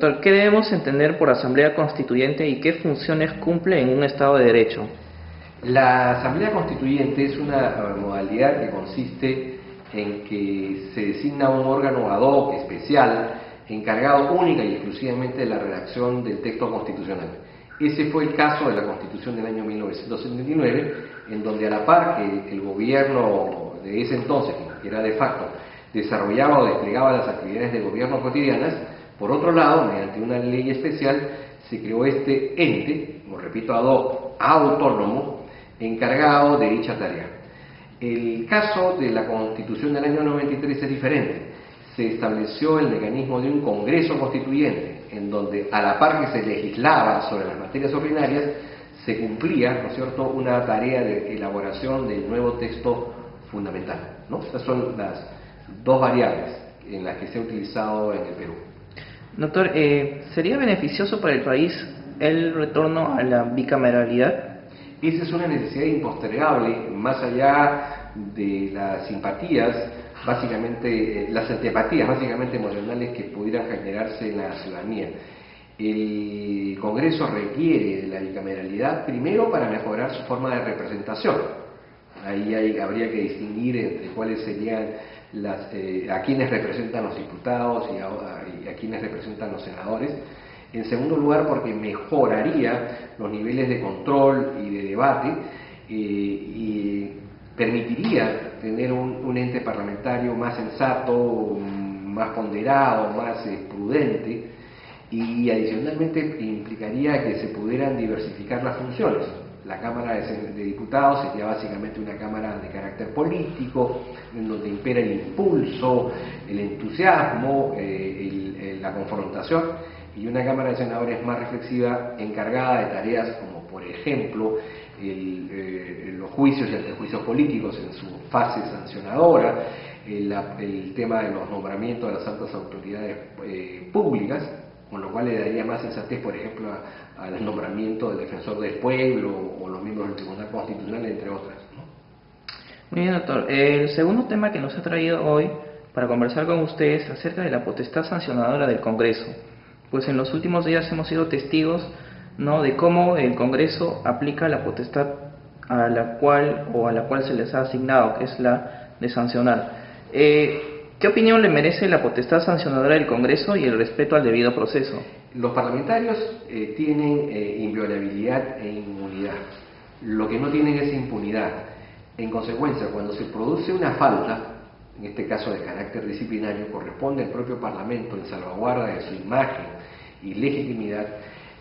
Doctor, ¿qué debemos entender por Asamblea Constituyente y qué funciones cumple en un Estado de Derecho? La Asamblea Constituyente es una modalidad que consiste en que se designa un órgano ad hoc especial encargado única y exclusivamente de la redacción del texto constitucional. Ese fue el caso de la Constitución del año 1979, en donde a la par que el gobierno de ese entonces, que era de facto, desarrollaba o desplegaba las actividades de gobierno cotidianas, por otro lado, mediante una ley especial, se creó este ente, como repito, ad hoc, autónomo, encargado de dicha tarea. El caso de la Constitución del año 93 es diferente. Se estableció el mecanismo de un Congreso Constituyente, en donde a la par que se legislaba sobre las materias ordinarias, se cumplía, ¿no es cierto?, una tarea de elaboración del nuevo texto fundamental, ¿no? Estas son las dos variables en las que se ha utilizado en el Perú. Doctor, ¿sería beneficioso para el país el retorno a la bicameralidad? Esa es una necesidad impostergable, más allá de las simpatías, básicamente, las antipatías básicamente emocionales que pudieran generarse en la ciudadanía. El Congreso requiere de la bicameralidad primero para mejorar su forma de representación. Ahí habría que distinguir entre cuáles serían a quienes representan los diputados y a quienes representan los senadores. En segundo lugar, porque mejoraría los niveles de control y de debate y permitiría tener un ente parlamentario más sensato, más ponderado, más prudente, y adicionalmente implicaría que se pudieran diversificar las funciones. La Cámara de Diputados sería básicamente una Cámara de carácter político, en donde impera el impulso, el entusiasmo, la confrontación, y una Cámara de Senadores más reflexiva, encargada de tareas como, por ejemplo, los juicios y antejuicios políticos en su fase sancionadora, el tema de los nombramientos de las altas autoridades públicas, con lo cual le daría más sensatez, por ejemplo, al nombramiento del defensor del pueblo o los miembros del Tribunal Constitucional, entre otras, ¿no? Muy bien, doctor. El segundo tema que nos ha traído hoy para conversar con ustedes es acerca de la potestad sancionadora del Congreso. Pues en los últimos días hemos sido testigos, ¿no?, de cómo el Congreso aplica la potestad a la cual se les ha asignado, que es la de sancionar. ¿Qué opinión le merece la potestad sancionadora del Congreso y el respeto al debido proceso? Los parlamentarios tienen inviolabilidad e inmunidad. Lo que no tienen es impunidad. En consecuencia, cuando se produce una falta, en este caso de carácter disciplinario, corresponde al propio Parlamento, en salvaguarda de su imagen y legitimidad,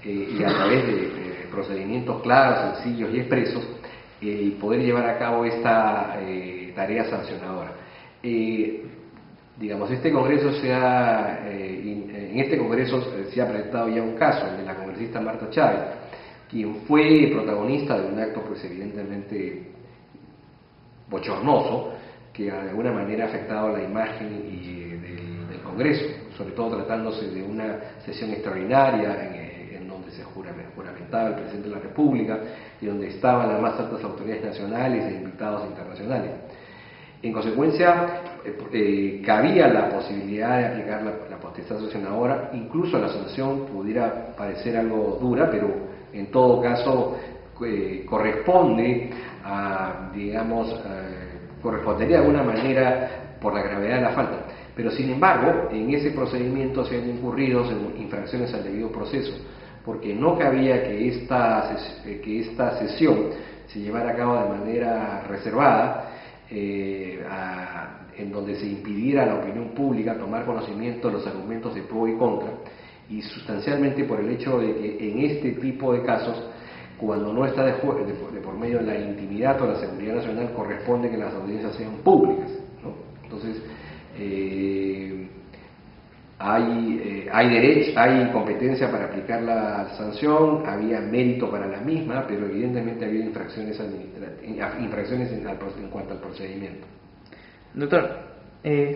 y a través de procedimientos claros, sencillos y expresos, poder llevar a cabo esta tarea sancionadora. Digamos, en este Congreso se ha presentado ya un caso, el de la congresista Marta Chávez, quien fue protagonista de un acto pues evidentemente bochornoso, que de alguna manera ha afectado la imagen del Congreso, sobre todo tratándose de una sesión extraordinaria en donde se juramentaba el presidente de la República y donde estaban las más altas autoridades nacionales e invitados internacionales. En consecuencia, cabía la posibilidad de aplicar la potestad sancionadora. Incluso la sanción pudiera parecer algo dura, pero en todo caso corresponde a, digamos, correspondería de alguna manera por la gravedad de la falta. Pero sin embargo, en ese procedimiento se han incurrido en infracciones al debido proceso, porque no cabía que esta sesión se llevara a cabo de manera reservada, en donde se impidiera a la opinión pública tomar conocimiento de los argumentos de pro y contra, y sustancialmente por el hecho de que en este tipo de casos, cuando no está de por medio de la intimidad o la seguridad nacional, corresponde que las audiencias sean públicas, ¿no? Entonces, hay competencia para aplicar la sanción, había mérito para la misma, pero evidentemente había infracciones en cuanto al procedimiento. Doctor,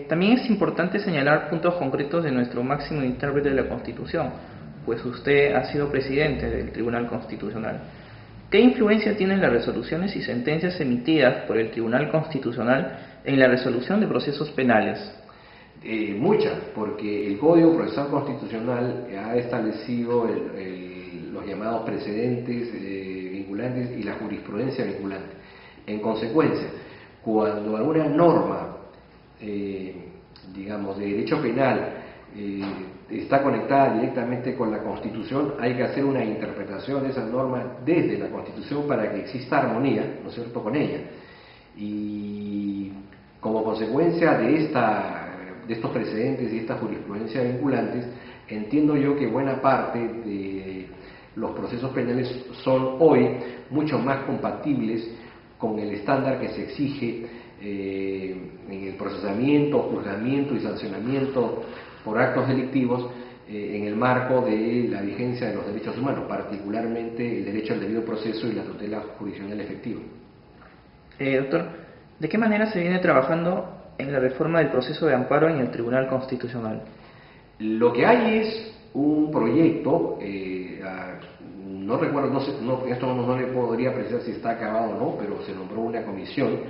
también es importante señalar puntos concretos de nuestro máximo intérprete de la Constitución, pues usted ha sido presidente del Tribunal Constitucional. ¿Qué influencia tienen las resoluciones y sentencias emitidas por el Tribunal Constitucional en la resolución de procesos penales? Muchas, porque el Código Procesal Constitucional ha establecido los llamados precedentes vinculantes y la jurisprudencia vinculante. En consecuencia, cuando alguna norma, digamos, de derecho penal está conectada directamente con la Constitución, hay que hacer una interpretación de esa norma desde la Constitución para que exista armonía, ¿no es cierto?, con ella. Y como consecuencia de estos precedentes y estas jurisprudencias vinculantes, entiendo yo que buena parte de los procesos penales son hoy mucho más compatibles con el estándar que se exige en el procesamiento, juzgamiento y sancionamiento por actos delictivos en el marco de la vigencia de los derechos humanos, particularmente el derecho al debido proceso y la tutela jurisdiccional efectiva. Doctor, ¿de qué manera se viene trabajando en la reforma del proceso de amparo en el Tribunal Constitucional? Lo que hay es un proyecto, no recuerdo, en esto no le podría precisar si está acabado o no, pero se nombró una comisión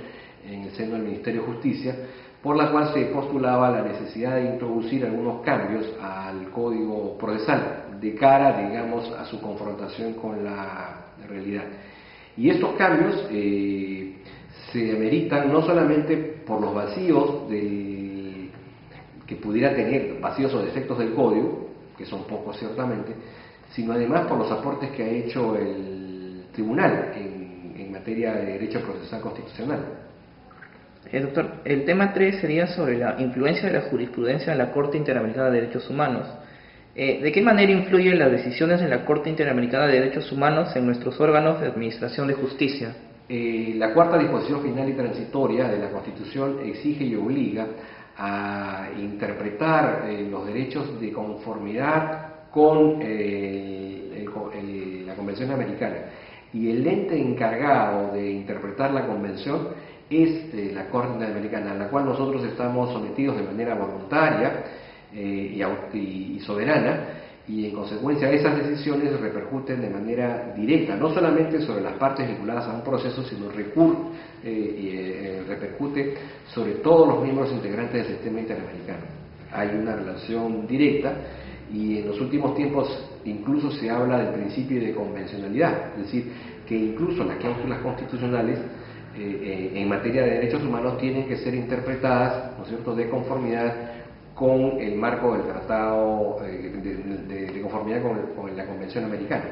en el seno del Ministerio de Justicia, por la cual se postulaba la necesidad de introducir algunos cambios al Código Procesal de cara, digamos, a su confrontación con la realidad. Y estos cambios se ameritan no solamente por los vacíos que pudiera tener, vacíos o defectos del Código, que son pocos ciertamente, sino además por los aportes que ha hecho el Tribunal en materia de derecho procesal constitucional. Doctor, el tema 3 sería sobre la influencia de la jurisprudencia en la Corte Interamericana de Derechos Humanos. ¿De qué manera influyen las decisiones de la Corte Interamericana de Derechos Humanos en nuestros órganos de administración de justicia? La cuarta disposición final y transitoria de la Constitución exige y obliga a interpretar los derechos de conformidad con la Convención Americana. Y el ente encargado de interpretar la Convención es la Corte Interamericana, a la cual nosotros estamos sometidos de manera voluntaria y soberana, y en consecuencia esas decisiones repercuten de manera directa, no solamente sobre las partes vinculadas a un proceso, sino repercute sobre todos los miembros integrantes del sistema interamericano. Hay una relación directa y en los últimos tiempos incluso se habla del principio de convencionalidad, es decir, que incluso las cláusulas constitucionales en materia de derechos humanos tienen que ser interpretadas, ¿no es cierto?, de conformidad con el marco del tratado, de conformidad con la Convención Americana.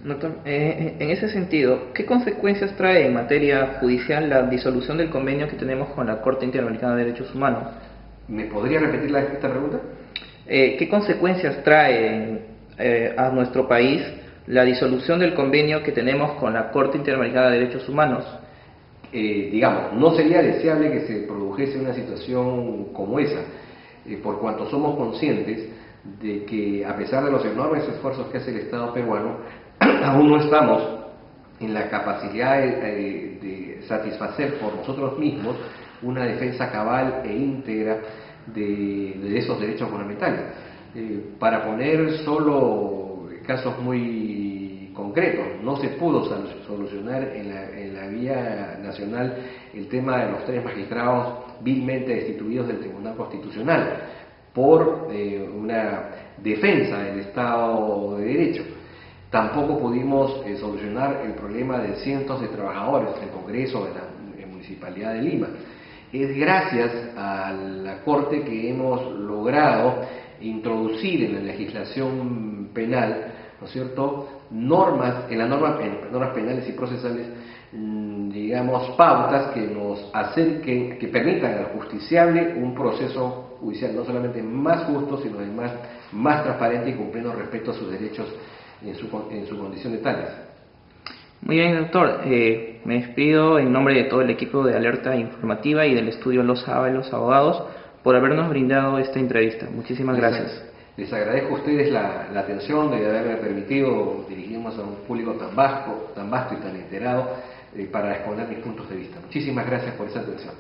Doctor, en ese sentido, ¿qué consecuencias trae en materia judicial la disolución del convenio que tenemos con la Corte Interamericana de Derechos Humanos? ¿Me podría repetir esta pregunta? ¿Qué consecuencias trae a nuestro país la disolución del convenio que tenemos con la Corte Interamericana de Derechos Humanos? Digamos, no sería deseable que se produjese una situación como esa, por cuanto somos conscientes de que a pesar de los enormes esfuerzos que hace el Estado peruano, aún no estamos en la capacidad de satisfacer por nosotros mismos una defensa cabal e íntegra de esos derechos fundamentales. Para poner solo casos muy concretos, no se pudo solucionar en la vía nacional el tema de los 3 magistrados vilmente destituidos del Tribunal Constitucional por una defensa del Estado de Derecho. Tampoco pudimos solucionar el problema de cientos de trabajadores del Congreso de la Municipalidad de Lima. Es gracias a la Corte que hemos logrado introducir en la legislación penal, ¿no es cierto?, normas penales y procesales, digamos, pautas que nos acerquen, que permitan al justiciable un proceso judicial no solamente más justo, sino además más transparente y con pleno respeto a sus derechos en su condición de tales. Muy bien, doctor. Me despido en nombre de todo el equipo de Alerta Informativa y del estudio Los Abogados por habernos brindado esta entrevista. Muchísimas gracias. Les agradezco a ustedes la atención de haberme permitido dirigirnos a un público tan vasto y tan enterado para exponer mis puntos de vista. Muchísimas gracias por esa atención.